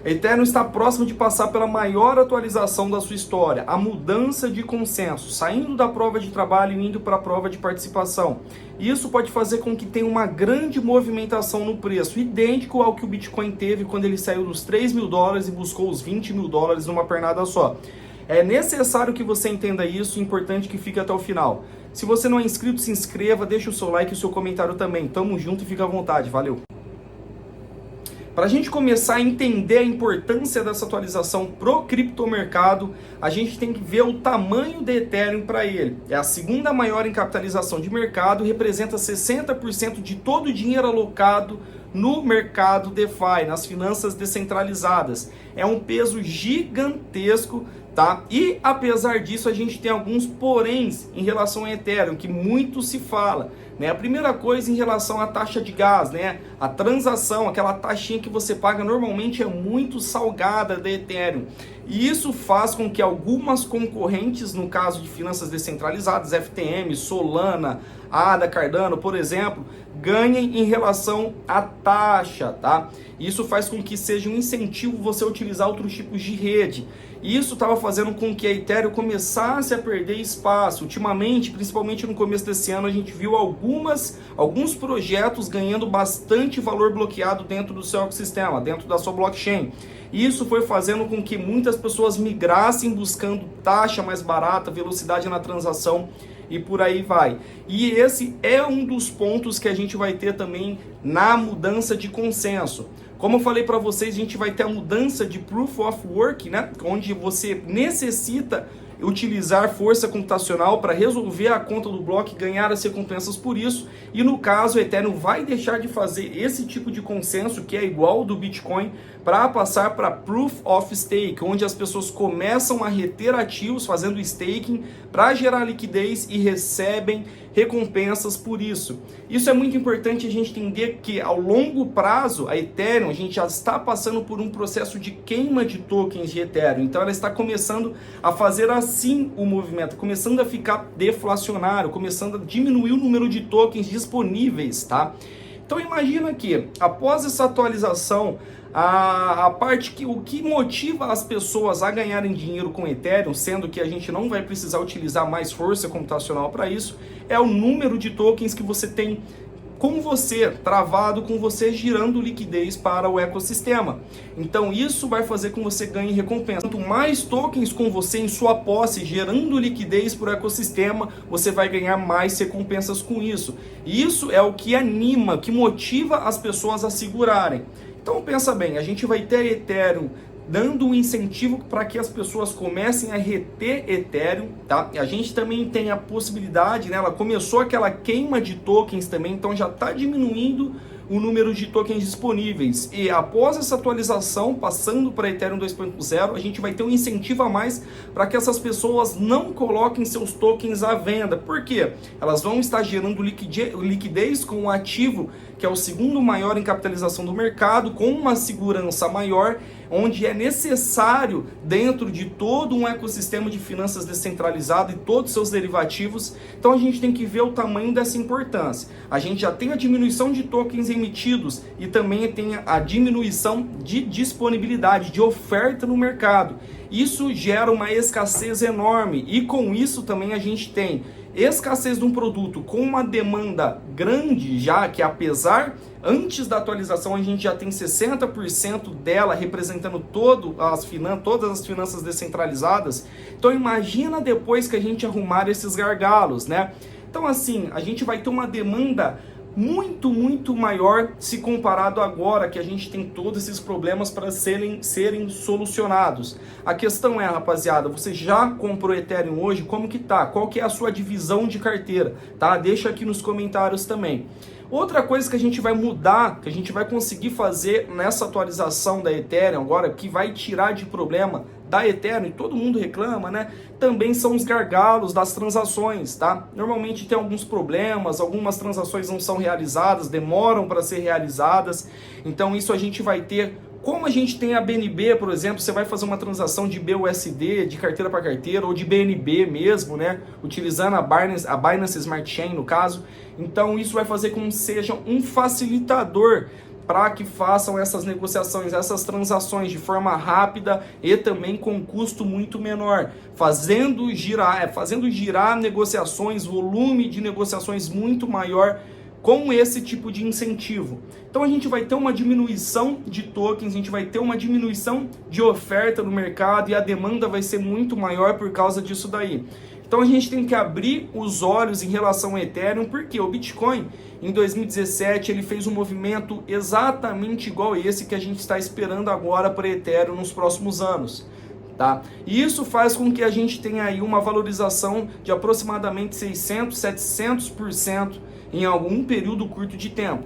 Ethereum está próximo de passar pela maior atualização da sua história, a mudança de consenso, saindo da prova de trabalho e indo para a prova de participação. Isso pode fazer com que tenha uma grande movimentação no preço, idêntico ao que o Bitcoin teve quando ele saiu dos 3 mil dólares e buscou os 20 mil dólares numa pernada só. É necessário que você entenda isso, importante que fique até o final. Se você não é inscrito, se inscreva, deixa o seu like e o seu comentário também. Tamo junto e fica à vontade, valeu! Para a gente começar a entender a importância dessa atualização pro criptomercado, a gente tem que ver o tamanho do Ethereum para ele. É a segunda maior em capitalização de mercado, representa 60% de todo o dinheiro alocado no mercado DeFi, nas finanças descentralizadas. É um peso gigantesco, tá? E apesar disso, a gente tem alguns poréns em relação ao Ethereum, que muito se fala. Né? A primeira coisa em relação à taxa de gás, né? A transação, aquela taxinha que você paga normalmente é muito salgada da Ethereum. E isso faz com que algumas concorrentes, no caso de finanças descentralizadas, FTM, Solana, ADA, Cardano, por exemplo, ganhem em relação à taxa, tá? Isso faz com que seja um incentivo você utilizar outros tipos de rede. Isso estava fazendo com que a Ethereum começasse a perder espaço. Ultimamente, principalmente no começo desse ano, a gente viu alguns projetos ganhando bastante valor bloqueado dentro do seu ecossistema, dentro da sua blockchain. Isso foi fazendo com que muitas pessoas migrassem buscando taxa mais barata, velocidade na transação e por aí vai. E esse é um dos pontos que a gente vai ter também na mudança de consenso. Como eu falei para vocês, a gente vai ter a mudança de Proof of Work, né? Onde você necessita utilizar força computacional para resolver a conta do bloco e ganhar as recompensas por isso. E no caso, o Ethereum vai deixar de fazer esse tipo de consenso, que é igual ao do Bitcoin, para passar para Proof of Stake, onde as pessoas começam a reter ativos fazendo staking para gerar liquidez e recebem recompensas por isso. Isso é muito importante a gente entender que ao longo prazo, a Ethereum, a gente já está passando por um processo de queima de tokens de Ethereum. Então ela está começando a fazer assim o movimento, começando a ficar deflacionário, começando a diminuir o número de tokens disponíveis, tá? Então imagina que após essa atualização, a parte que o que motiva as pessoas a ganharem dinheiro com Ethereum, sendo que a gente não vai precisar utilizar mais força computacional para isso, é o número de tokens que você tem com você, travado com você, girando liquidez para o ecossistema. Então isso vai fazer com que você ganhe recompensa. Quanto mais tokens com você em sua posse, gerando liquidez para o ecossistema, você vai ganhar mais recompensas com isso. E isso é o que anima, que motiva as pessoas a segurarem. Então pensa bem, a gente vai ter Ethereum dando um incentivo para que as pessoas comecem a reter Ethereum, tá? A gente também tem a possibilidade, né? Ela começou aquela queima de tokens também, então já está diminuindo o número de tokens disponíveis. E após essa atualização, passando para Ethereum 2.0, a gente vai ter um incentivo a mais para que essas pessoas não coloquem seus tokens à venda. Por quê? Elas vão estar gerando liquidez com um ativo que é o segundo maior em capitalização do mercado, com uma segurança maior, onde é necessário, dentro de todo um ecossistema de finanças descentralizado e todos os seus derivativos. Então a gente tem que ver o tamanho dessa importância. A gente já tem a diminuição de tokens emitidos e também tem a diminuição de disponibilidade, de oferta no mercado. Isso gera uma escassez enorme e com isso também a gente tem escassez de um produto com uma demanda grande, já que apesar, antes da atualização a gente já tem 60% dela representando todas as finanças descentralizadas. Então imagina depois que a gente arrumar esses gargalos, né? Então assim, a gente vai ter uma demanda muito maior se comparado agora que a gente tem todos esses problemas para serem solucionados. A questão é, rapaziada, você já comprou Ethereum hoje? Como que tá? Qual que é a sua divisão de carteira? Tá? Deixa aqui nos comentários também. Outra coisa que a gente vai mudar, que a gente vai conseguir fazer nessa atualização da Ethereum agora, que vai tirar de problema da Ethereum, e todo mundo reclama, né? Também são os gargalos das transações, tá? Normalmente tem alguns problemas, algumas transações não são realizadas, demoram para ser realizadas, então isso a gente vai ter. Como a gente tem a BNB, por exemplo, você vai fazer uma transação de BUSD, de carteira para carteira, ou de BNB mesmo, né? Utilizando a Binance Smart Chain, no caso. Então isso vai fazer com que seja um facilitador para que façam essas negociações, essas transações de forma rápida e também com custo muito menor, fazendo girar negociações, volume de negociações muito maior com esse tipo de incentivo. Então a gente vai ter uma diminuição de tokens, a gente vai ter uma diminuição de oferta no mercado e a demanda vai ser muito maior por causa disso daí. Então a gente tem que abrir os olhos em relação ao Ethereum, porque o Bitcoin, em 2017, ele fez um movimento exatamente igual a esse que a gente está esperando agora para o Ethereum nos próximos anos. Tá? E isso faz com que a gente tenha aí uma valorização de aproximadamente 600, 700% em algum período curto de tempo.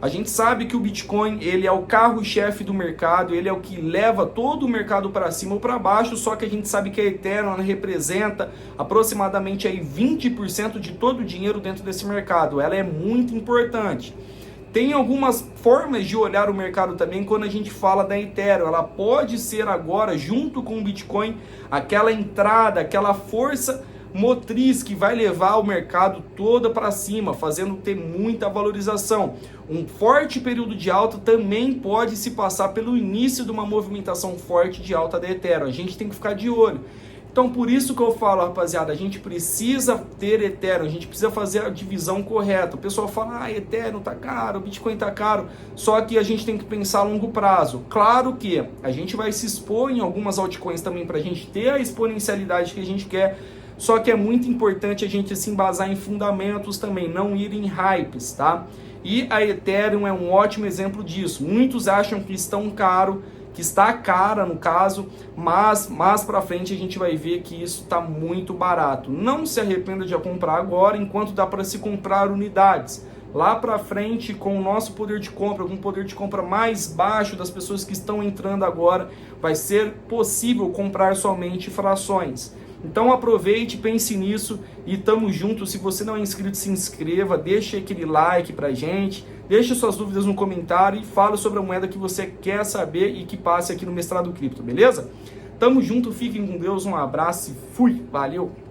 A gente sabe que o Bitcoin, ele é o carro-chefe do mercado, ele é o que leva todo o mercado para cima ou para baixo, só que a gente sabe que a Ethereum representa aproximadamente aí 20% de todo o dinheiro dentro desse mercado. Ela é muito importante. Tem algumas formas de olhar o mercado também quando a gente fala da Ethereum. Ela pode ser agora, junto com o Bitcoin, aquela entrada, aquela força motriz que vai levar o mercado toda para cima, fazendo ter muita valorização. Um forte período de alta também pode se passar pelo início de uma movimentação forte de alta da Ethereum. A gente tem que ficar de olho. Então, por isso que eu falo, rapaziada, a gente precisa ter Ethereum, a gente precisa fazer a divisão correta. O pessoal fala, Ethereum tá caro, o Bitcoin tá caro, só que a gente tem que pensar a longo prazo. Claro que a gente vai se expor em algumas altcoins também para a gente ter a exponencialidade que a gente quer, só que é muito importante a gente se embasar em fundamentos também, não ir em hypes, tá? E a Ethereum é um ótimo exemplo disso. Muitos acham que está cara no caso, mas mais para frente a gente vai ver que isso está muito barato. Não se arrependa de comprar agora, enquanto dá para se comprar unidades. Lá para frente, com o nosso poder de compra, com um poder de compra mais baixo das pessoas que estão entrando agora, vai ser possível comprar somente frações. Então aproveite, pense nisso e tamo junto. Se você não é inscrito, se inscreva, deixe aquele like pra gente, deixe suas dúvidas no comentário e fale sobre a moeda que você quer saber e que passe aqui no Mestrado Cripto, beleza? Tamo junto, fiquem com Deus, um abraço e fui, valeu!